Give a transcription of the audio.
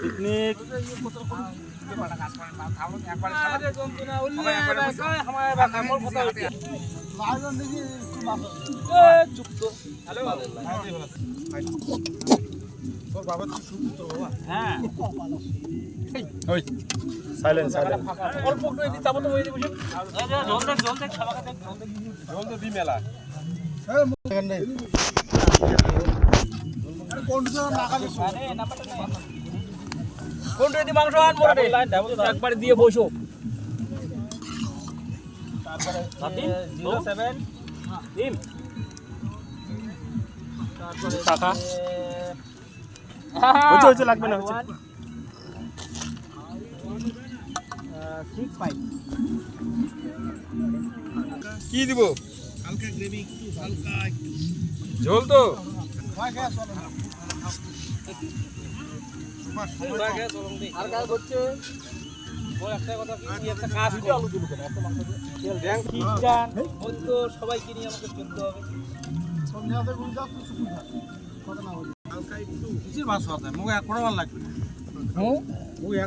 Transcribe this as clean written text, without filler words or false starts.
picnic silent silent অল্প একটু এদিকে চাপো তো ওই দিকে বসে জল দেখ খাওয়া দেখ জল তো দি মেলা কোন রেডি মাংস আন মোড়ে একবার দিয়ে বসো তারপরে 07 তিন তারপরে টাকা হচ্ছে লাগবে না হচ্ছে 65 কি দিব হালকা গ্রেভি একটু হালকা একটু ঝোল তো আর কাজ হচ্ছে ওই একটা কথা কি একটা কাজ করে আলু দিল কেন এত মাংস দিয়ে র‍্যাঙ্ক খ্রিস্টান বন্ধ সবাই কিনি আমাকে চলতে হবে সন্ধ্যাতে গুলো দাও তো শুকুন কথা না বলি হালকা একটু কিছু মাছ হতে মুগে এক কোড়া লাগবে হ্যাঁ মুগে